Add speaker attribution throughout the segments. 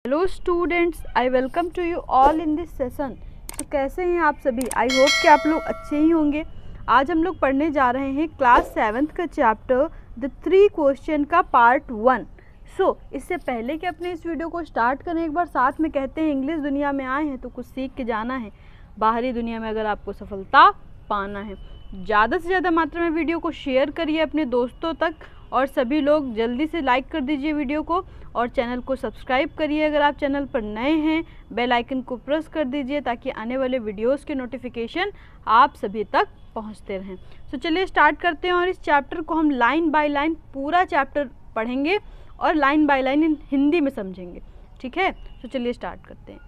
Speaker 1: Hello students, I welcome to you all in this session. तो कैसे हैं आप सभी? आई होप कि आप लोग अच्छे ही होंगे। आज हम लोग पढ़ने जा रहे हैं क्लास 7th का चैप्टर द 3 क्वेश्चन का पार्ट 1। इससे पहले कि अपने इस वीडियो को स्टार्ट करें, एक बार साथ में कहते हैं इंग्लिश दुनिया में आए हैं तो कुछ सीख के जाना है। बाहरी दुनिया में अगर आपको सफलता पाना है, ज़्यादा से ज़्यादा मात्रा में वीडियो को शेयर करिए अपने दोस्तों तक, और सभी लोग जल्दी से लाइक कर दीजिए वीडियो को, और चैनल को सब्सक्राइब करिए अगर आप चैनल पर नए हैं। बेल आइकन को प्रेस कर दीजिए ताकि आने वाले वीडियोस के नोटिफिकेशन आप सभी तक पहुंचते रहें। चलिए स्टार्ट करते हैं, और इस चैप्टर को हम लाइन बाय लाइन पूरा चैप्टर पढ़ेंगे और लाइन बाय लाइन हिंदी में समझेंगे, ठीक है? चलिए स्टार्ट करते हैं।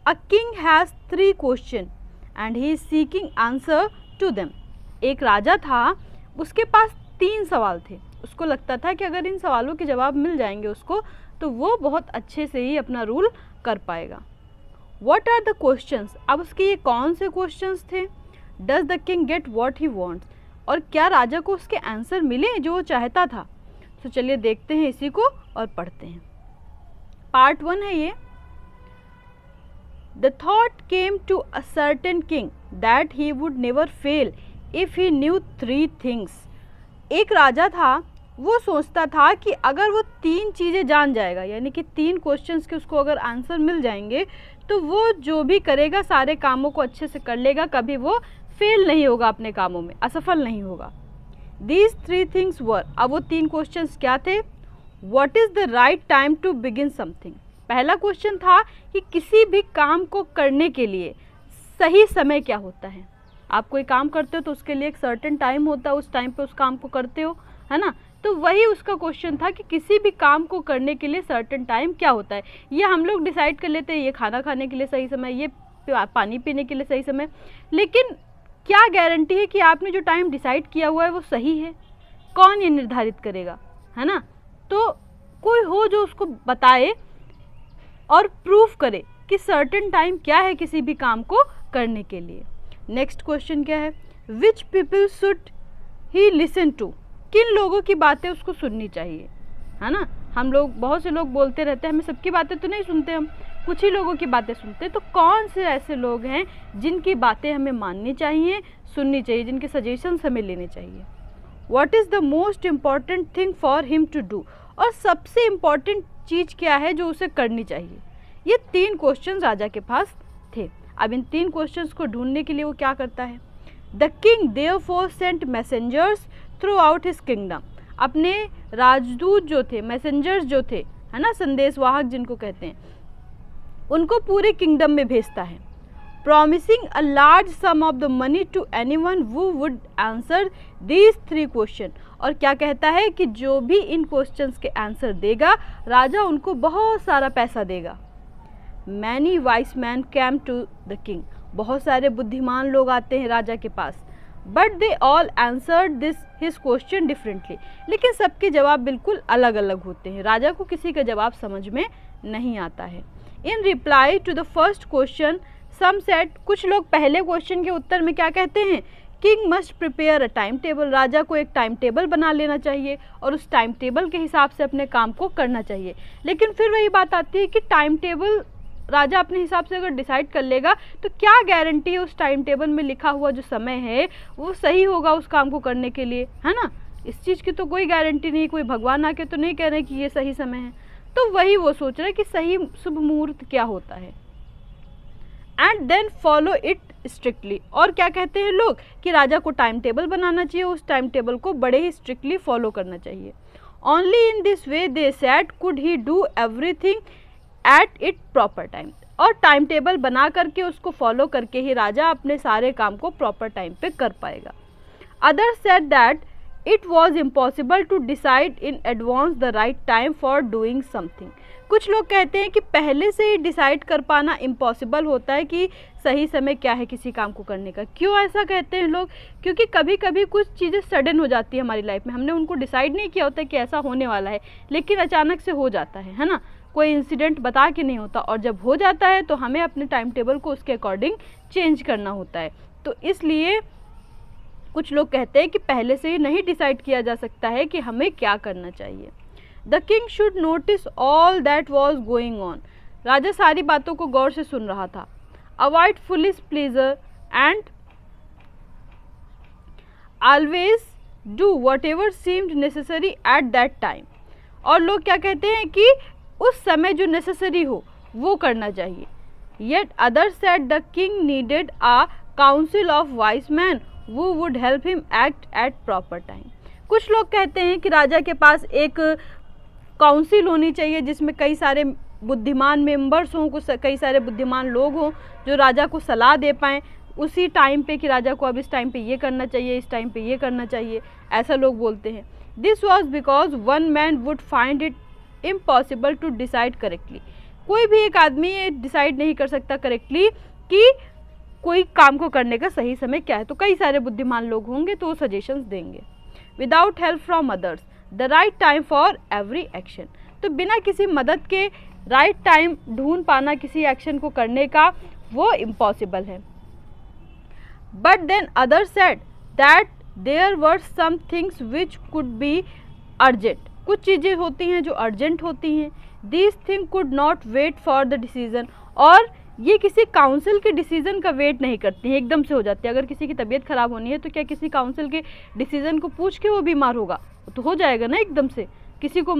Speaker 1: A king has 3 question and he is seeking answer to them. एक राजा था, उसके पास 3 सवाल थे। उसको लगता था कि अगर इन सवालों के जवाब मिल जाएंगे उसको, तो वो बहुत अच्छे से ही अपना रूल कर पाएगा। What are the questions? अब उसके ये कौन से क्वेश्चंस थे? Does the king get what he wants? और क्या राजा को उसके आंसर मिले जो वो चाहता था? तो चलिए देखते हैं इसी को और पढ़ते हैं। पार्ट 1 है ये। The thought came to a certain king that he would never fail if he knew 3 things. एक राजा था, वो सोचता था कि अगर वो 3 चीज़ें जान जाएगा, यानी कि 3 क्वेश्चंस के उसको अगर आंसर मिल जाएंगे तो वो जो भी करेगा सारे कामों को अच्छे से कर लेगा, कभी वो फेल नहीं होगा अपने कामों में, असफल नहीं होगा। These 3 things were, अब वो 3 क्वेश्चंस क्या थे? What is the right time to begin something? पहला क्वेश्चन था कि किसी भी काम को करने के लिए सही समय क्या होता है। आप कोई काम करते हो तो उसके लिए एक सर्टेन टाइम होता है, उस टाइम पे उस काम को करते हो, है ना? तो वही उसका क्वेश्चन था कि किसी भी काम को करने के लिए सर्टेन टाइम क्या होता है। ये हम लोग डिसाइड कर लेते हैं, ये खाना खाने के लिए सही समय, ये पानी पीने के लिए सही समय, लेकिन क्या गारंटी है कि आपने जो टाइम डिसाइड किया हुआ है वो सही है? कौन ये निर्धारित करेगा, है ना? तो कोई हो जो उसको बताए और प्रूफ करे कि सर्टेन टाइम क्या है किसी भी काम को करने के लिए। नेक्स्ट क्वेश्चन क्या है? Which people should he listen to? किन लोगों की बातें उसको सुननी चाहिए, है ना? हम लोग, बहुत से लोग बोलते रहते हैं, हमें सबकी बातें तो नहीं सुनते, हम कुछ ही लोगों की बातें सुनते हैं। तो कौन से ऐसे लोग हैं जिनकी बातें हमें माननी चाहिए, सुननी चाहिए, जिनके सजेशंस हमें लेने चाहिए? What is the most important thing for him to do? और सबसे इम्पॉर्टेंट चीज़ क्या है जो उसे करनी चाहिए? ये 3 क्वेश्चन राजा के पास थे। अब इन 3 क्वेश्चंस को ढूंढने के लिए वो क्या करता है? The king therefore sent messengers throughout his kingdom. अपने राजदूत जो थे, मैसेंजर्स जो थे, है ना, संदेशवाहक जिनको कहते हैं, उनको पूरे किंगडम में भेजता है। Promising a large sum of the money to anyone who would answer these 3 question. और क्या कहता है कि जो भी इन क्वेश्चंस के आंसर देगा, राजा उनको बहुत सारा पैसा देगा। Many wise men came to the king. बहुत सारे बुद्धिमान लोग आते हैं राजा के पास, but they all answered his question differently. लेकिन सबके जवाब बिल्कुल अलग अलग होते हैं। राजा को किसी का जवाब समझ में नहीं आता है। In reply to the first question, some said, कुछ लोग पहले क्वेश्चन के उत्तर में क्या कहते हैं? King must prepare a timetable. राजा को एक टाइम टेबल बना लेना चाहिए और उस टाइम टेबल के हिसाब से अपने काम को करना चाहिए। लेकिन फिर वही बात आती है कि टाइम टेबल राजा अपने हिसाब से अगर डिसाइड कर लेगा तो क्या गारंटी है उस टाइम टेबल में लिखा हुआ जो समय है वो सही होगा उस काम को करने के लिए, है ना? इस चीज़ की तो कोई गारंटी नहीं। कोई भगवान आके तो नहीं कह रहे कि ये सही समय है। तो वही वो सोच रहे कि सही शुभ मुहूर्त क्या होता है, and then follow it strictly. और क्या कहते हैं लोग कि राजा को टाइम टेबल बनाना चाहिए, उस टाइम टेबल को बड़े ही स्ट्रिक्टली फॉलो करना चाहिए। Only in this way they said could he do everything at it proper time. और टाइम टेबल बना करके उसको फॉलो करके ही राजा अपने सारे काम को प्रॉपर टाइम पे कर पाएगा। Other said that it was impossible to decide in advance the right time for doing something. कुछ लोग कहते हैं कि पहले से ही डिसाइड कर पाना इम्पॉसिबल होता है कि सही समय क्या है किसी काम को करने का। क्यों ऐसा कहते हैं लोग? क्योंकि कभी कभी कुछ चीज़ें सडन हो जाती है हमारी लाइफ में, हमने उनको डिसाइड नहीं किया होता कि ऐसा होने वाला है, लेकिन अचानक से हो जाता है ना? कोई इंसिडेंट बता के नहीं होता, और जब हो जाता है तो हमें अपने टाइम टेबल को उसके अकॉर्डिंग चेंज करना होता है। तो इसलिए कुछ लोग कहते हैं कि पहले से ही नहीं डिसाइड किया जा सकता है कि हमें क्या करना चाहिए। The king should notice all that was going on. राजा सारी बातों को गौर से सुन रहा था। Avoid foolish pleasure and always do whatever seemed necessary at that time. और लोग क्या कहते हैं कि उस समय जो नेसेसरी हो वो करना चाहिए। Yet others said the king needed a council of wise men who would help him act at proper time. कुछ लोग कहते हैं कि राजा के पास एक काउंसिल होनी चाहिए जिसमें कई सारे बुद्धिमान मेंबर्स हों, कुछ कई सारे बुद्धिमान लोग हों जो राजा को सलाह दे पाएँ उसी टाइम पे कि राजा को अब इस टाइम पे ये करना चाहिए, इस टाइम पे ये करना चाहिए, ऐसा लोग बोलते हैं। This was because one man would find it impossible to decide correctly. कोई भी एक आदमी ये डिसाइड नहीं कर सकता करेक्टली कि कोई काम को करने का सही समय क्या है, तो कई सारे बुद्धिमान लोग होंगे तो वो सजेशंस देंगे। Without help from others the right time for every action. तो बिना किसी मदद के राइट टाइम ढूंढ पाना किसी एक्शन को करने का वो इम्पॉसिबल है। But then other said that there were some things which could be urgent. कुछ चीज़ें होती हैं जो अर्जेंट होती हैं। This thing could not wait for the decision. और ये किसी काउंसिल के डिसीजन का वेट नहीं करती हैं, एकदम से हो जाती है। अगर किसी की तबीयत ख़राब होनी है तो क्या किसी काउंसिल के डिसीजन को पूछ के वो बीमार होगा? तो हो जाएगा ना एकदम से। किसी को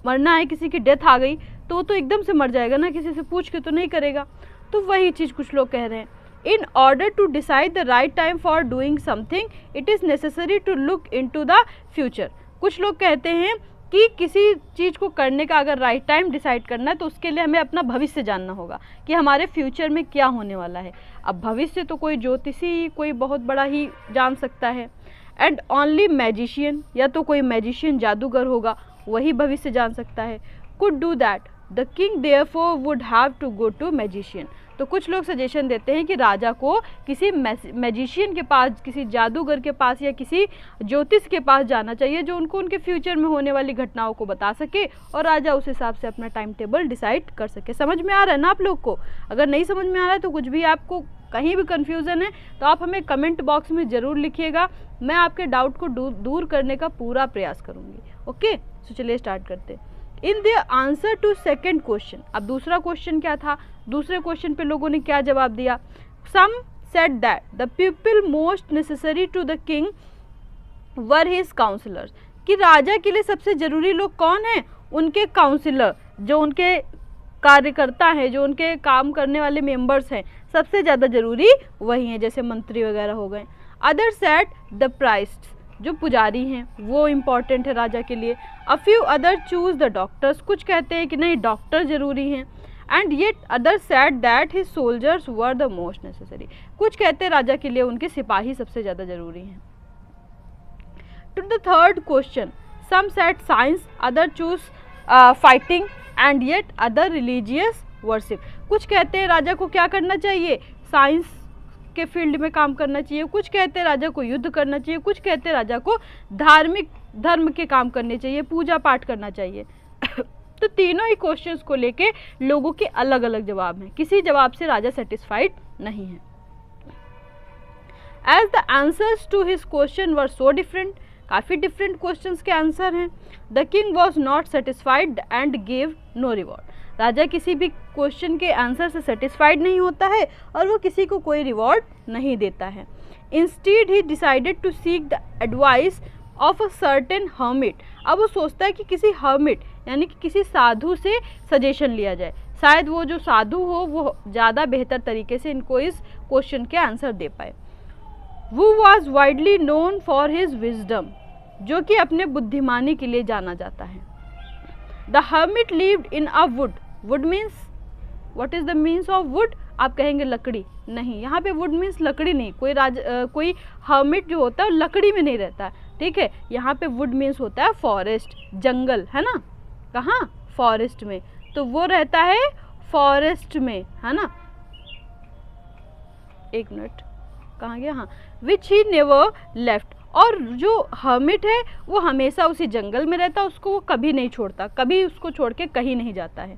Speaker 1: मरना है, किसी की डेथ आ गई तो वो तो एकदम से मर जाएगा ना, किसी से पूछ के तो नहीं करेगा। तो वही चीज़ कुछ लोग कह रहे हैं। In order to decide the right time for doing something, it is necessary to look into the future. कुछ लोग कहते हैं कि किसी चीज़ को करने का अगर राइट टाइम डिसाइड करना है तो उसके लिए हमें अपना भविष्य जानना होगा कि हमारे फ्यूचर में क्या होने वाला है। अब भविष्य तो कोई ज्योतिषी, कोई बहुत बड़ा ही जान सकता है। एंड ओनली मैजिशियन, या तो कोई मैजिशियन जादूगर होगा वही भविष्य जान सकता है। Could do that the king therefore would have to go to magician. तो कुछ लोग सजेशन देते हैं कि राजा को किसी मैजिशियन के पास, किसी जादूगर के पास या किसी ज्योतिष के पास जाना चाहिए जो उनको उनके फ्यूचर में होने वाली घटनाओं को बता सके और राजा उस हिसाब से अपना टाइम टेबल डिसाइड कर सके। समझ में आ रहा है ना आप लोग को? अगर नहीं समझ में आ रहा है तो कुछ भी आपको कहीं भी कन्फ्यूज़न है तो आप हमें कमेंट बॉक्स में ज़रूर लिखिएगा। मैं आपके डाउट को दूर करने का पूरा प्रयास करूँगी। ओके, तो चलिए स्टार्ट करते हैं। In the answer to second question, अब दूसरा क्वेश्चन क्या था? दूसरे क्वेश्चन पे लोगों ने क्या जवाब दिया? Some said that the people most necessary to the king were his counsellors. कि राजा के लिए सबसे ज़रूरी लोग कौन हैं? उनके काउंसलर, जो उनके कार्यकर्ता हैं, जो उनके काम करने वाले मेंबर्स हैं, सबसे ज़्यादा ज़रूरी वही हैं, जैसे मंत्री वगैरह हो गए। अदर सेड द प्राइस्ट, जो पुजारी हैं वो इम्पॉर्टेंट है राजा के लिए। A few other choose the doctors, कुछ कहते हैं कि नहीं डॉक्टर ज़रूरी हैं। And yet other said that his soldiers were the most necessary, कुछ कहते हैं राजा के लिए उनके सिपाही सबसे ज़्यादा ज़रूरी हैं। To the third question, some said science, other choose fighting and yet other religious worship. कुछ कहते हैं राजा को क्या करना चाहिए? साइंस के फील्ड में काम करना चाहिए, कुछ कहते हैं राजा को युद्ध करना चाहिए, कुछ कहते हैं राजा को धार्मिक धर्म के काम करने चाहिए, पूजा पाठ करना चाहिए। तो तीनों ही क्वेश्चंस को लेके लोगों के अलग अलग जवाब हैं, किसी जवाब से राजा सेटिस्फाइड नहीं है। As the answers to his question were so different, काफ़ी डिफरेंट क्वेश्चंस के आंसर हैं। The king was not satisfied and gave no reward. राजा किसी भी क्वेश्चन के आंसर से सेटिस्फाइड नहीं होता है और वो किसी को कोई रिवॉर्ड नहीं देता है। Instead he decided to seek the advice of a certain hermit. अब वो सोचता है कि किसी हर्मिट यानी कि किसी साधु से सजेशन लिया जाए, शायद वो जो साधु हो वो ज़्यादा बेहतर तरीके से इनको इस क्वेश्चन के आंसर दे पाए। वो was widely known for his wisdom, जो कि अपने बुद्धिमानी के लिए जाना जाता है। The hermit lived in a would, would means what is the means of would? आप कहेंगे लकड़ी, नहीं, यहाँ पे वुड मीन्स लकड़ी नहीं। कोई हर्मिट जो होता है लकड़ी में नहीं रहता, ठीक है। यहाँ पे वुड मीन्स होता है फॉरेस्ट, जंगल, है ना। कहाँ? फॉरेस्ट में, तो वो रहता है फॉरेस्ट में, है ना। एक मिनट, कहाँ गया? हाँ, विच ही नेवर लेफ्ट। और जो हर्मिट है वो हमेशा उसी जंगल में रहता है, उसको वो कभी नहीं छोड़ता, कभी उसको छोड़ के कहीं नहीं जाता है।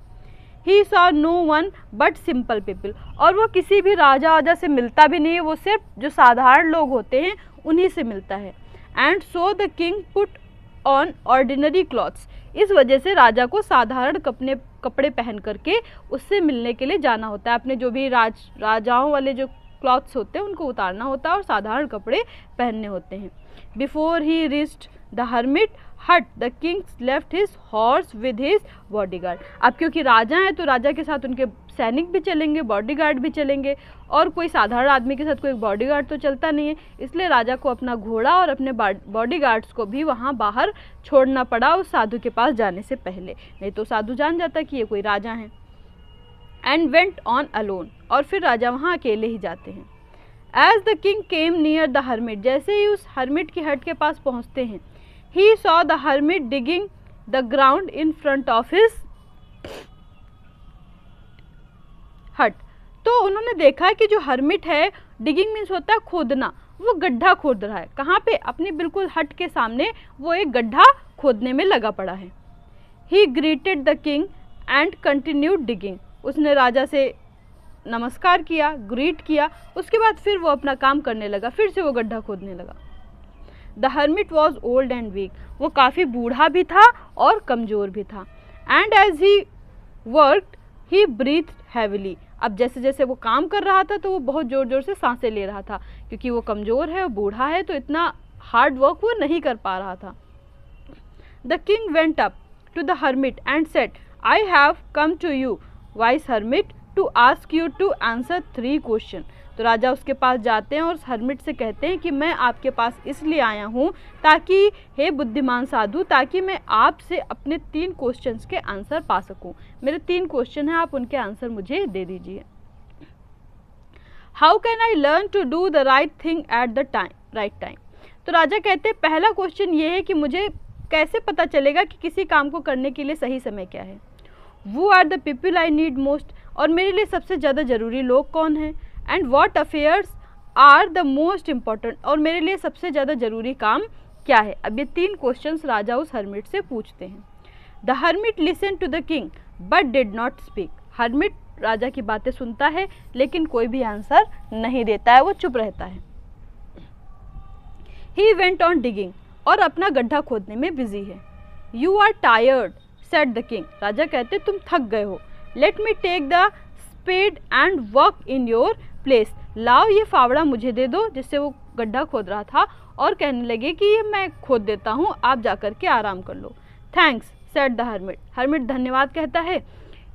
Speaker 1: He saw no one but simple people, और वो किसी भी राजा वाजा से मिलता भी नहीं है, वो सिर्फ जो साधारण लोग होते हैं उन्हीं से मिलता है। And so the king put on ordinary clothes, इस वजह से राजा को साधारण कपड़े पहन करके उससे मिलने के लिए जाना होता है। अपने जो भी राजाओं वाले जो क्लॉथ्स होते हैं उनको उतारना होता है और साधारण कपड़े पहनने होते हैं। Before he reached the hermit hut the king left his horse with his bodyguard. अब क्योंकि राजा हैं तो राजा के साथ उनके सैनिक भी चलेंगे, बॉडीगार्ड भी चलेंगे, और कोई साधारण आदमी के साथ कोई बॉडीगार्ड तो चलता नहीं है, इसलिए राजा को अपना घोड़ा और अपने बॉडीगार्ड्स को भी वहाँ बाहर छोड़ना पड़ा उस साधु के पास जाने से पहले, नहीं तो साधु जान जाता कि ये कोई राजा हैं। एंड वेंट ऑन अलोन, और फिर राजा वहाँ अकेले ही जाते हैं। As the king came near the hermit, जैसे ही उस हर्मिट की हट के पास पहुँचते हैं, he saw the hermit digging the ground in front of his हट। तो उन्होंने देखा कि जो हर्मिट है, डिगिंग मीन्स होता है खोदना, वो गड्ढा खोद रहा है। कहाँ पे? अपनी बिल्कुल हट के सामने वो एक गड्ढा खोदने में लगा पड़ा है। ही greeted the king and continued digging, उसने राजा से नमस्कार किया, ग्रीट किया, उसके बाद फिर वो अपना काम करने लगा, फिर से वो गड्ढा खोदने लगा। The hermit was old and weak, वो काफ़ी बूढ़ा भी था और कमज़ोर भी था। And as he worked he breathe heavily, अब जैसे जैसे वो काम कर रहा था तो वो बहुत ज़ोर ज़ोर से सांसें ले रहा था, क्योंकि वो कमज़ोर है और बूढ़ा है तो इतना हार्ड वर्क वो नहीं कर पा रहा था। The king went up to the hermit and said, I have come to you wise hermit to ask you to answer 3 question. तो राजा उसके पास जाते हैं और उस हर्मिट से कहते हैं कि मैं आपके पास इसलिए आया हूँ ताकि, हे बुद्धिमान साधु, ताकि मैं आपसे अपने 3 क्वेश्चंस के आंसर पा सकूँ। मेरे 3 क्वेश्चन हैं, आप उनके आंसर मुझे दे दीजिए। How can I learn to do the right thing at the right time. तो राजा कहते हैं पहला क्वेश्चन ये है कि मुझे कैसे पता चलेगा कि किसी काम को करने के लिए सही समय क्या है। Who are the people I need most, और मेरे लिए सबसे ज़्यादा ज़रूरी लोग कौन हैं। And what affairs are the most important, और मेरे लिए सबसे ज़्यादा ज़रूरी काम क्या है। अब ये 3 क्वेश्चंस राजा उस हर्मिट से पूछते हैं। The hermit listen to the king but did not speak, hermit राजा की बातें सुनता है लेकिन कोई भी आंसर नहीं देता है, वो चुप रहता है। ही वेंट ऑन डिगिंग, और अपना गड्ढा खोदने में बिजी है। You are tired said the king, राजा कहते तुम थक गए हो। Let me take the spade and work in your place, लाओ ये फावड़ा मुझे दे दो, जिससे वो गड्ढा खोद रहा था, और कहने लगे कि ये मैं खोद देता हूँ, आप जाकर के आराम कर लो। Thanks said the hermit, hermit धन्यवाद कहता है।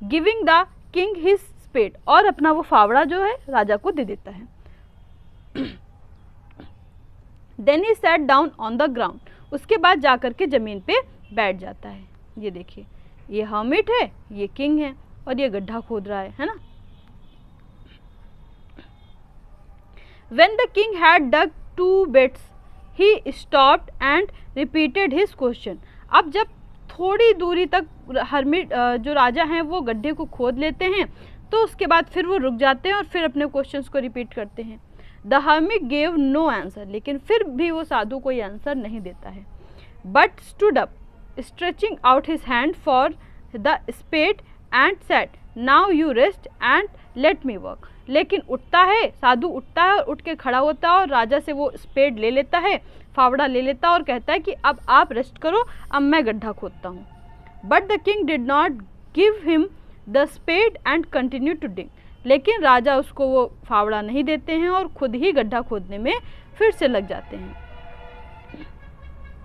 Speaker 1: Giving the king his spade, और अपना वो फावड़ा जो है राजा को दे देता है। Then he sat down on the ground, उसके बाद जाकर के ज़मीन पे बैठ जाता है। ये देखिए, ये हर्मिट है, ये किंग है, और ये गड्ढा खोद रहा है ना। When the king had dug 2 bits, he stopped and repeated his question. अब जब थोड़ी दूरी तक हर्मिट जो राजा हैं वो गड्ढे को खोद लेते हैं, तो उसके बाद फिर वो रुक जाते हैं और फिर अपने क्वेश्चंस को रिपीट करते हैं। The hermit gave no answer, लेकिन फिर भी वो साधु कोई आंसर नहीं देता है। But stood up stretching out his hand for the spade and said, now you rest and let me work. लेकिन उठता है, साधु उठता है और उठ के खड़ा होता है और राजा से वो स्पेड ले लेता है, फावड़ा ले लेता है और कहता है कि अब आप रेस्ट करो, अब मैं गड्ढा खोदता हूँ। But the king did not give him the spade and continue to dig, लेकिन राजा उसको वो फावड़ा नहीं देते हैं और खुद ही गड्ढा खोदने में फिर से लग जाते हैं।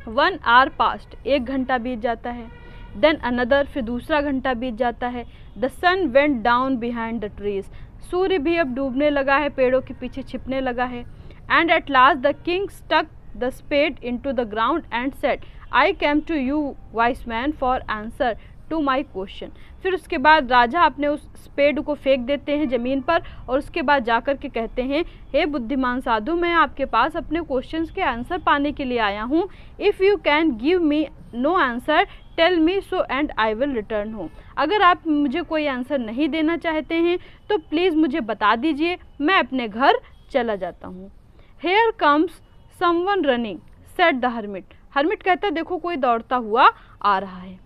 Speaker 1: 1 hour passed, 1 घंटा बीत जाता है। देन अनदर, फिर दूसरा घंटा बीत जाता है। The sun went down behind the trees, सूर्य भी अब डूबने लगा है, पेड़ों के पीछे छिपने लगा है। And at last the king stuck the spade in to the ground and said, I came to you wise man for answer to my question. फिर उसके बाद राजा अपने उस स्पेड को फेंक देते हैं ज़मीन पर और उसके बाद जाकर के कहते हैं, हे बुद्धिमान साधु, मैं आपके पास अपने क्वेश्चंस के आंसर पाने के लिए आया हूँ। If you can give me no answer tell me so and I will return home. अगर आप मुझे कोई आंसर नहीं देना चाहते हैं तो प्लीज़ मुझे बता दीजिए, मैं अपने घर चला जाता हूँ। Here comes someone running said the hermit, hermit कहता है देखो कोई दौड़ता हुआ आ रहा है।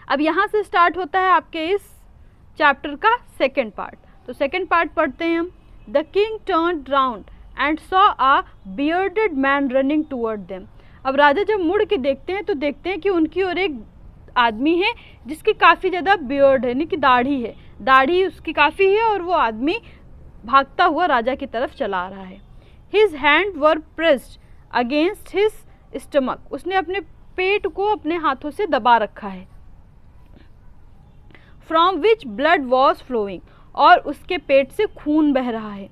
Speaker 1: अब यहाँ से स्टार्ट होता है आपके इस चैप्टर का सेकेंड पार्ट। तो सेकेंड पार्ट पढ़ते हैं हम। The king turned round and saw a bearded man running toward them. अब राजा जब मुड़ के देखते हैं तो देखते हैं कि उनकी ओर एक आदमी है जिसकी काफ़ी ज़्यादा बियर्ड है, यानी कि दाढ़ी है, दाढ़ी उसकी काफ़ी है और वो आदमी भागता हुआ राजा की तरफ चला आ रहा है। हिज हैंड वर प्रेस्ड अगेंस्ट हिज स्टमक, उसने अपने पेट को अपने हाथों से दबा रखा है। From which blood was flowing, और उसके पेट से खून बह रहा है।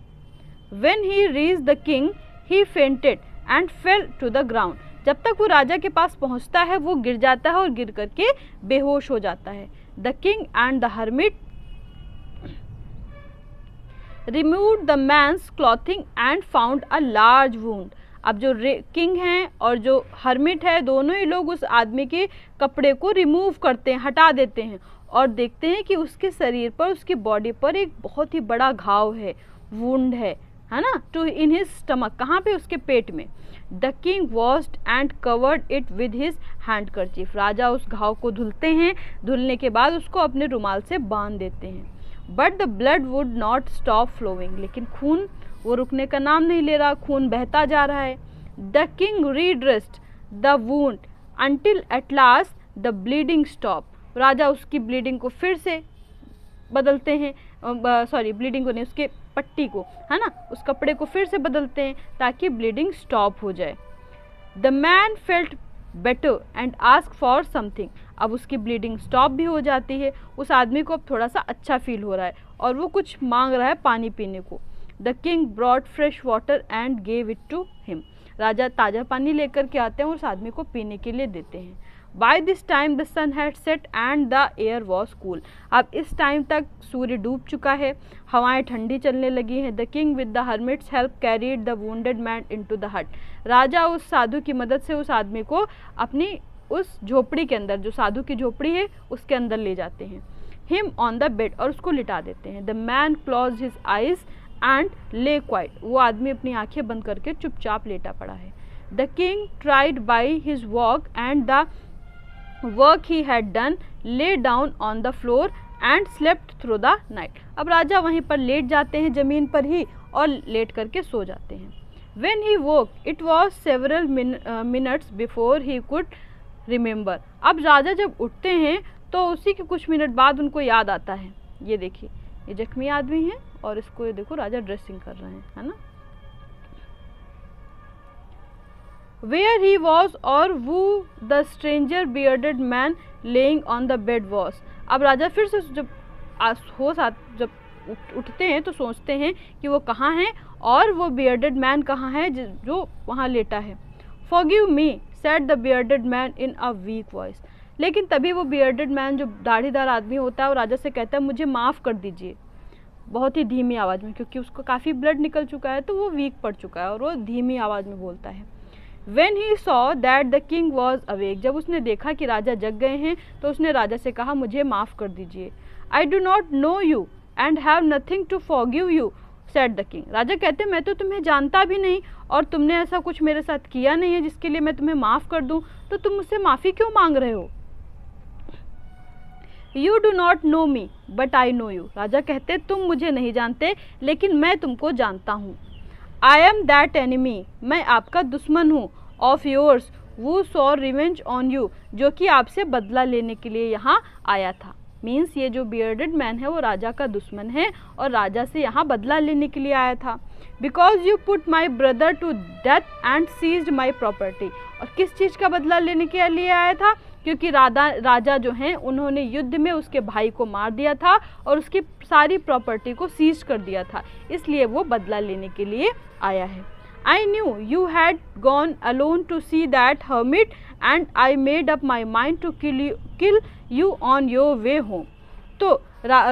Speaker 1: When he reach the king he fainted and fell to the ground, जब तक वो राजा के पास पहुंचता है वो गिर जाता है और गिर करके बेहोश हो जाता है। The king and the hermit removed the man's clothing and found a large wound. अब जो किंग हैं और जो हर्मिट है, दोनों ही लोग उस आदमी के कपड़े को रिमूव करते हैं, हटा देते हैं और देखते हैं कि उसके शरीर पर, उसकी बॉडी पर एक बहुत ही बड़ा घाव है, वुंड है ना, टू इन हिज स्टमक, कहाँ पे, उसके पेट में। The king washed and covered it with his handkerchief, राजा उस घाव को धुलते हैं, धुलने के बाद उसको अपने रुमाल से बांध देते हैं। But the blood would not stop flowing, लेकिन खून वो रुकने का नाम नहीं ले रहा, खून बहता जा रहा है। The king redressed the wound until at last the bleeding stop, राजा उसकी ब्लीडिंग को फिर से बदलते हैं, सॉरी ब्लीडिंग को नहीं, उसके पट्टी को, है ना, उस कपड़े को फिर से बदलते हैं ताकि ब्लीडिंग स्टॉप हो जाए। The man felt better and ask for something, अब उसकी ब्लीडिंग स्टॉप भी हो जाती है, उस आदमी को अब थोड़ा सा अच्छा फील हो रहा है और वो कुछ मांग रहा है पानी पीने को। The king brought fresh water and gave it to him, राजा ताज़ा पानी लेकर के आते हैं और उस आदमी को पीने के लिए देते हैं। By this time the sun had set and the air was cool, अब इस टाइम तक सूर्य डूब चुका है, हवाएं ठंडी चलने लगी हैं। The king with the hermits help carried the wounded man into the हट, राजा उस साधु की मदद से उस आदमी को अपनी उस झोपड़ी के अंदर, जो साधु की झोपड़ी है उसके अंदर ले जाते हैं। हिम ऑन द बेड, और उसको लिटा देते हैं। The man close his eyes and ले क्वाइट, वो आदमी अपनी आंखें बंद करके चुपचाप लेटा पड़ा है। The king tried by his walk and the work he had done lay down on the floor and slept through the night, अब राजा वहीं पर लेट जाते हैं ज़मीन पर ही और लेट करके सो जाते हैं। When he woke, it was several minutes before he could remember, अब राजा जब उठते हैं तो उसी के कुछ मिनट बाद उनको याद आता है। ये देखिए, ये जख्मी आदमी है और इसको ये देखो राजा ड्रेसिंग कर रहे हैं, है ना। Where he was or who the stranger bearded man laying on the bed was, अब राजा फिर से जब जब उठते हैं तो सोचते हैं कि वो कहाँ हैं और वो बियर्डेड मैन कहाँ है जो वहाँ लेटा है। Forgive me, said the bearded man in a weak voice, लेकिन तभी वो बियर्डेड मैन जो दाढ़ीदार आदमी होता है वो राजा से कहता है मुझे माफ़ कर दीजिए, बहुत ही धीमी आवाज़ में, क्योंकि उसको काफ़ी ब्लड निकल चुका है तो वो वीक पड़ चुका है और वो धीमी आवाज़ में बोलता है। When he saw that the king was awake, जब उसने देखा कि राजा जग गए हैं तो उसने राजा से कहा मुझे माफ़ कर दीजिए। I do not know you and have nothing to forgive you, said the king, राजा कहते मैं तो तुम्हें जानता भी नहीं और तुमने ऐसा कुछ मेरे साथ किया नहीं है जिसके लिए मैं तुम्हें माफ़ कर दूं, तो तुम मुझसे माफ़ी क्यों मांग रहे हो। You do not know me but I know you, राजा कहते तुम मुझे नहीं जानते लेकिन मैं तुमको जानता हूँ। I am that enemy, मैं आपका दुश्मन हूँ, of yours who sought revenge on you, जो कि आपसे बदला लेने के लिए यहाँ आया था। मीन्स ये जो बियर्डेड मैन है वो राजा का दुश्मन है और राजा से यहाँ बदला लेने के लिए आया था। Because you put my brother to death and seized my property, और किस चीज़ का बदला लेने के लिए आया था, क्योंकि राजा जो हैं उन्होंने युद्ध में उसके भाई को मार दिया था और उसकी सारी प्रॉपर्टी को सीज कर दिया था, इसलिए वो बदला लेने के लिए आया है। I knew you had gone alone to see that hermit and I made up my mind to kill you on your way home, तो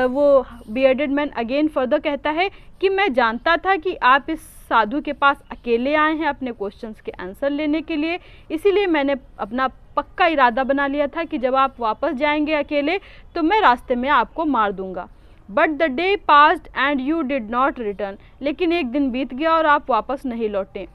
Speaker 1: वो बियर्डेड मैन अगेन फर्दर कहता है कि मैं जानता था कि आप इस साधु के पास अकेले आए हैं अपने क्वेश्चंस के आंसर लेने के लिए, इसीलिए मैंने अपना पक्का इरादा बना लिया था कि जब आप वापस जाएंगे अकेले तो मैं रास्ते में आपको मार दूंगा। But the day passed and you did not return, लेकिन एक दिन बीत गया और आप वापस नहीं लौटे।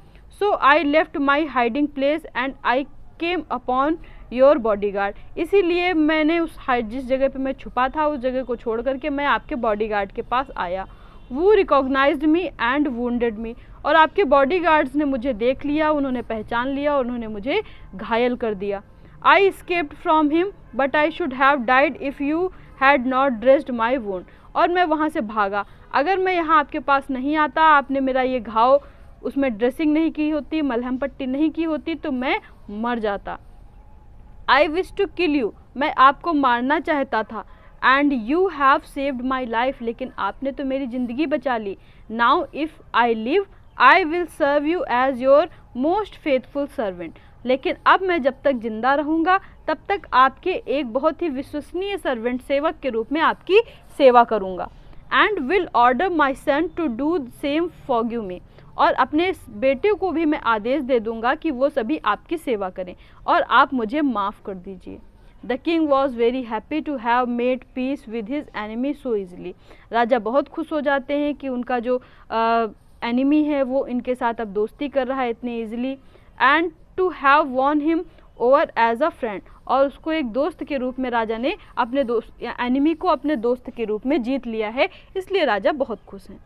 Speaker 1: So I left my hiding place and I came upon your bodyguard, इसीलिए मैंने जिस जगह पे मैं छुपा था उस जगह को छोड़ करके मैं आपके बॉडीगार्ड के पास आया। वो रिकॉग्नाइज्ड मी एंड वुंडेड मी, और आपके बॉडीगार्ड्स ने मुझे देख लिया, उन्होंने पहचान लिया और उन्होंने मुझे घायल कर दिया। आई escaped from him but I should have died if you had not dressed my wound. और मैं वहाँ से भागा, अगर मैं यहाँ आपके पास नहीं आता, आपने मेरा ये घाव उसमें ड्रेसिंग नहीं की होती, मलहम पट्टी नहीं की होती, तो मैं मर जाता। I wish to kill you, मैं आपको मारना चाहता था। And you have saved my life, लेकिन आपने तो मेरी ज़िंदगी बचा ली। Now if I live I will serve you as your most faithful servant, लेकिन अब मैं जब तक जिंदा रहूँगा तब तक आपके एक बहुत ही विश्वसनीय सर्वेंट, सेवक के रूप में आपकी सेवा करूँगा। And will order my son to do same for you me, और अपने बेटे को भी मैं आदेश दे दूँगा कि वो सभी आपकी सेवा करें और आप मुझे माफ़ कर दीजिए। The king was very happy to have made peace with his enemy so easily. राजा बहुत खुश हो जाते हैं कि उनका जो एनिमी है वो इनके साथ अब दोस्ती कर रहा है इतनी easily. And to have won him over as a friend, और उसको एक दोस्त के रूप में राजा ने अपने दोस्त या एनिमी को अपने दोस्त के रूप में जीत लिया है, इसलिए राजा बहुत खुश हैं।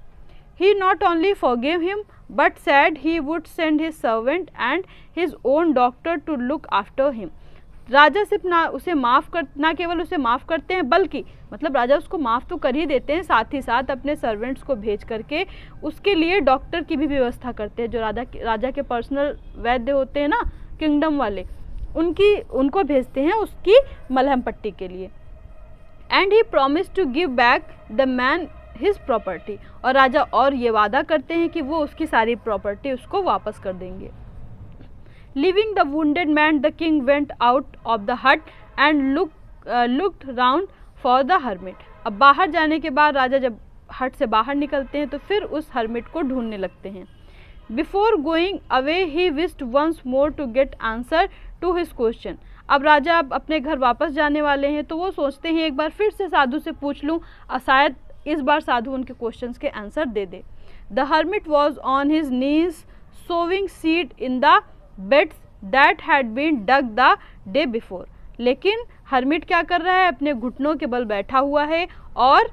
Speaker 1: He not only forgave him but said he would send his servant and his own doctor to look after him. राजा सिर्फ ना केवल उसे माफ़ करते हैं, बल्कि मतलब राजा उसको माफ़ तो कर ही देते हैं, साथ ही साथ अपने सर्वेंट्स को भेज करके उसके लिए डॉक्टर की भी व्यवस्था करते हैं। जो राजा के पर्सनल वैद्य होते हैं ना, किंगडम वाले, उनको भेजते हैं उसकी मलहम पट्टी के लिए। And he promise to give back the man his property, और राजा और ये वादा करते हैं कि वो उसकी सारी प्रॉपर्टी उसको वापस कर देंगे। Leaving the wounded man the king went out of the hut and looked round for the hermit. अब बाहर जाने के बाद राजा जब हट से बाहर निकलते हैं तो फिर उस हर्मिट को ढूंढने लगते हैं। Before going away he wished once more to get answer to his question. अब राजा अपने घर वापस जाने वाले हैं तो वो सोचते हैं एक बार फिर से साधु से पूछ लूँ, शायद इस बार साधु उनके क्वेश्चंस के आंसर दे दे। The hermit was on his knees sowing seed in the beds that had been dug the day before. लेकिन हर्मिट क्या कर रहा है, अपने घुटनों के बल बैठा हुआ है और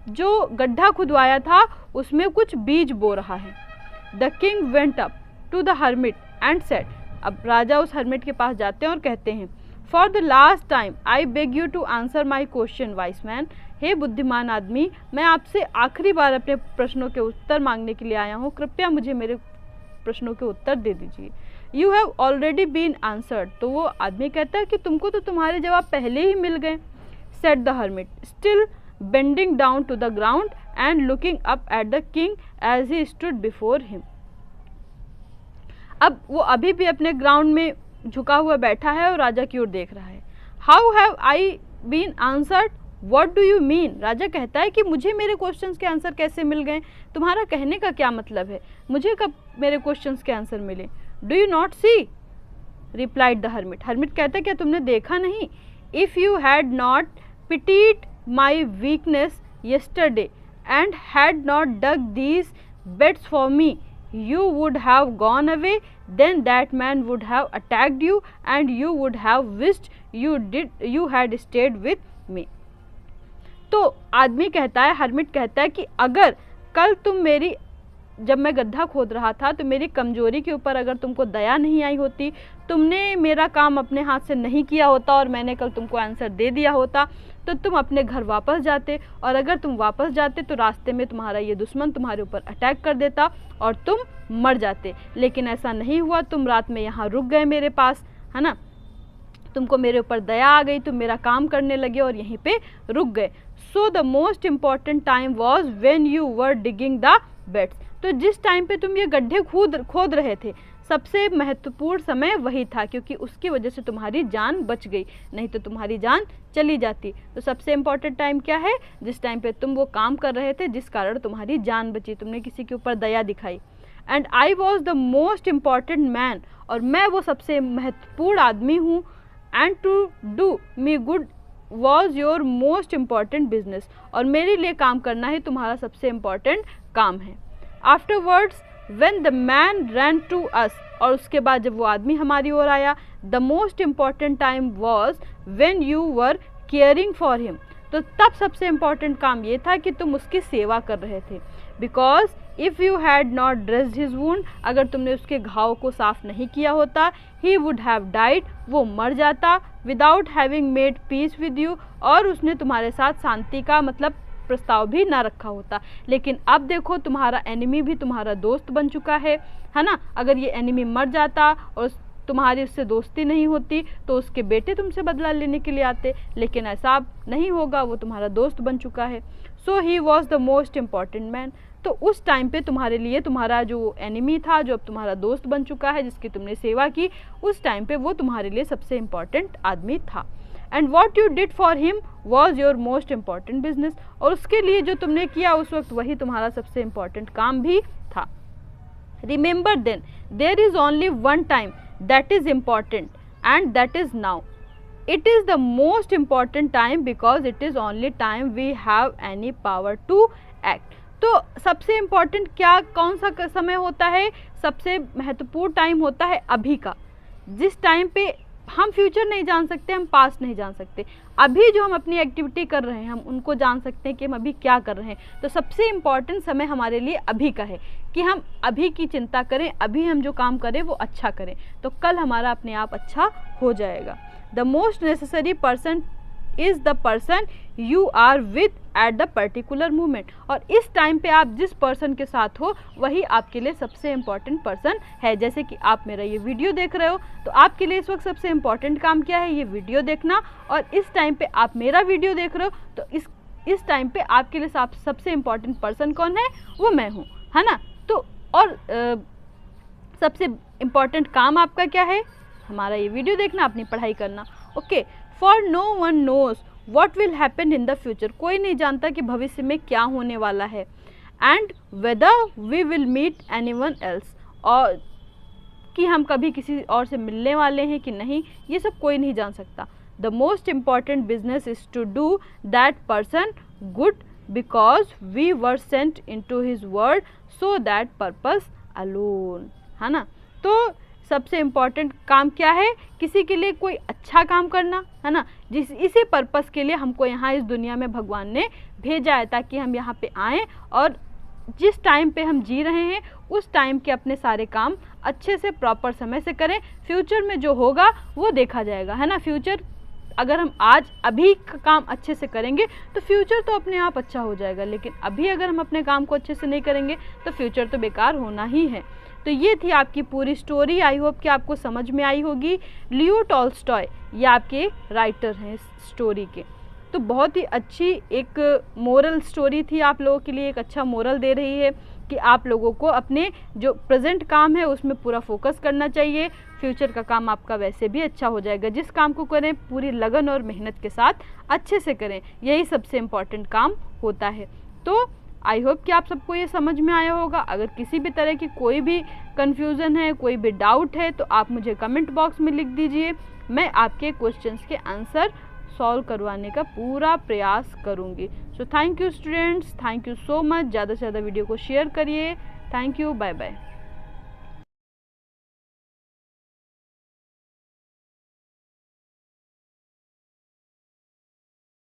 Speaker 1: जो गड्ढा खुदवाया था उसमें कुछ बीज बो रहा है। The king went up to the hermit and said, अब राजा उस हर्मिट के पास जाते हैं और कहते हैं, for the last time I beg you to answer my question wise man. हे बुद्धिमान आदमी, मैं आपसे आखिरी बार अपने प्रश्नों के उत्तर मांगने के लिए आया हूँ, कृपया मुझे मेरे प्रश्नों के उत्तर दे दीजिए। You have already been answered, तो वो आदमी कहता है कि तुमको तो तुम्हारे जवाब पहले ही मिल गए। Said the hermit still bending down to the ground and looking up at the king as he stood before him. अब वो अभी भी अपने ग्राउंड में झुका हुआ बैठा है और राजा की ओर देख रहा है। How have I been answered, what do you mean. राजा कहता है कि मुझे मेरे क्वेश्चंस के आंसर कैसे मिल गए, तुम्हारा कहने का क्या मतलब है, मुझे कब मेरे क्वेश्चंस के आंसर मिले। Do you not see, replied the hermit. Hermit कहता है क्या तुमने देखा नहीं। If you had not pitied my weakness yesterday and had not dug these beds for me, you would have gone away, then that man would have attacked you and you would have wished you had stayed with me. तो आदमी कहता है, hermit कहता है कि अगर कल तुम मेरी, जब मैं गड्ढा खोद रहा था तो मेरी कमजोरी के ऊपर अगर तुमको दया नहीं आई होती, तुमने मेरा काम अपने हाथ से नहीं किया होता और मैंने कल तुमको आंसर दे दिया होता, तो तुम अपने घर वापस जाते, और अगर तुम वापस जाते तो रास्ते में तुम्हारा ये दुश्मन तुम्हारे ऊपर अटैक कर देता और तुम मर जाते। लेकिन ऐसा नहीं हुआ, तुम रात में यहाँ रुक गए मेरे पास, है ना, तुमको मेरे ऊपर दया आ गई, तुम मेरा काम करने लगे और यहीं पे रुक गए। So the most important time was when you were digging the beds. तो जिस टाइम पे तुम ये गड्ढे खोद रहे थे, सबसे महत्वपूर्ण समय वही था, क्योंकि उसकी वजह से तुम्हारी जान बच गई, नहीं तो तुम्हारी जान चली जाती। तो सबसे इम्पॉर्टेंट टाइम क्या है, जिस टाइम पे तुम वो काम कर रहे थे जिस कारण तुम्हारी जान बची, तुमने किसी के ऊपर दया दिखाई। And I was the most important man, और मैं वो सबसे महत्वपूर्ण आदमी हूँ। And to do me good was your most important business, और मेरे लिए काम करना ही तुम्हारा सबसे इम्पॉर्टेंट काम है। Afterwards when the man ran to us, और उसके बाद जब वो आदमी हमारी ओर आया, the most important time was when you were caring for him, तो तब सबसे important काम ये था कि तुम उसकी सेवा कर रहे थे। because if you had not dressed his wound, अगर तुमने उसके घाव को साफ नहीं किया होता, ही वुड हैव डाइड, वो मर जाता, without having made peace with you, और उसने तुम्हारे साथ शांति का मतलब प्रस्ताव भी ना रखा होता। लेकिन अब देखो तुम्हारा एनिमी भी तुम्हारा दोस्त बन चुका है ना। अगर ये एनिमी मर जाता और तुम्हारी उससे दोस्ती नहीं होती तो उसके बेटे तुमसे बदला लेने के लिए आते, लेकिन ऐसा अब नहीं होगा, वो तुम्हारा दोस्त बन चुका है। So he was the most important man, तो उस टाइम पे तुम्हारे लिए तुम्हारा जो एनिमी था, जो अब तुम्हारा दोस्त बन चुका है, जिसकी तुमने सेवा की, उस टाइम पे वो तुम्हारे लिए सबसे इम्पॉर्टेंट आदमी था। And what you did for him was your most important business, और उसके लिए जो तुमने किया उस वक्त वही तुम्हारा सबसे इम्पॉर्टेंट काम भी था। Remember then there is only one time that is important and that is now. It is the most important time because it is only time we have any power to act. तो सबसे important क्या कौन सा समय होता है? सबसे महत्वपूर्ण टाइम होता है अभी का, जिस टाइम पे हम फ्यूचर नहीं जान सकते, हम पास्ट नहीं जान सकते। अभी जो हम अपनी एक्टिविटी कर रहे हैं हम उनको जान सकते हैं कि हम अभी क्या कर रहे हैं। तो सबसे इम्पॉर्टेंट समय हमारे लिए अभी का है कि हम अभी की चिंता करें, अभी हम जो काम करें वो अच्छा करें, तो कल हमारा अपने आप अच्छा हो जाएगा। The most necessary person is the person you are with at the particular moment, और इस टाइम पे आप जिस पर्सन के साथ हो वही आपके लिए सबसे इम्पॉर्टेंट पर्सन है। जैसे कि आप मेरा ये वीडियो देख रहे हो, तो आपके लिए इस वक्त सबसे इम्पॉर्टेंट काम क्या है? ये वीडियो देखना, और इस टाइम पे आप मेरा वीडियो देख रहे हो, तो इस टाइम पे आपके लिए सबसे इम्पॉर्टेंट पर्सन कौन है? वो मैं हूँ, है ना। तो और सबसे इम्पॉर्टेंट काम आपका क्या है? हमारा ये वीडियो देखना, अपनी पढ़ाई करना। Okay, for no one knows what will happen in the future, कोई नहीं जानता कि भविष्य में क्या होने वाला है। And whether we will meet any one else, और कि हम कभी किसी और से मिलने वाले हैं कि नहीं, ये सब कोई नहीं जान सकता। The most important business is to do that person good because we were sent in to his world so that purpose alone, है ना। तो सबसे इम्पॉर्टेंट काम क्या है? किसी के लिए कोई अच्छा काम करना, है ना। इसी पर्पस के लिए हमको यहाँ इस दुनिया में भगवान ने भेजा है, ताकि हम यहाँ पे आएँ और जिस टाइम पे हम जी रहे हैं उस टाइम के अपने सारे काम अच्छे से प्रॉपर समय से करें। फ्यूचर में जो होगा वो देखा जाएगा, है ना। फ्यूचर अगर हम आज अभी का काम अच्छे से करेंगे तो फ्यूचर तो अपने आप अच्छा हो जाएगा, लेकिन अभी अगर हम अपने काम को अच्छे से नहीं करेंगे तो फ्यूचर तो बेकार होना ही है। तो ये थी आपकी पूरी स्टोरी। आई होप कि आपको समझ में आई होगी। लियो टॉल्स्टॉय ये आपके राइटर हैं इस स्टोरी के। तो बहुत ही अच्छी एक मोरल स्टोरी थी, आप लोगों के लिए एक अच्छा मोरल दे रही है कि आप लोगों को अपने जो प्रेजेंट काम है उसमें पूरा फोकस करना चाहिए। फ्यूचर का काम आपका वैसे भी अच्छा हो जाएगा। जिस काम को करें पूरी लगन और मेहनत के साथ अच्छे से करें, यही सबसे इम्पॉर्टेंट काम होता है। तो आई होप कि आप सबको ये समझ में आया होगा। अगर किसी भी तरह की कोई भी कन्फ्यूज़न है, कोई भी डाउट है, तो आप मुझे कमेंट बॉक्स में लिख दीजिए। मैं आपके क्वेश्चंस के आंसर सॉल्व करवाने का पूरा प्रयास करूँगी। So thank you students, thank you so much. ज़्यादा से ज़्यादा वीडियो को शेयर करिए। Thank you, bye bye.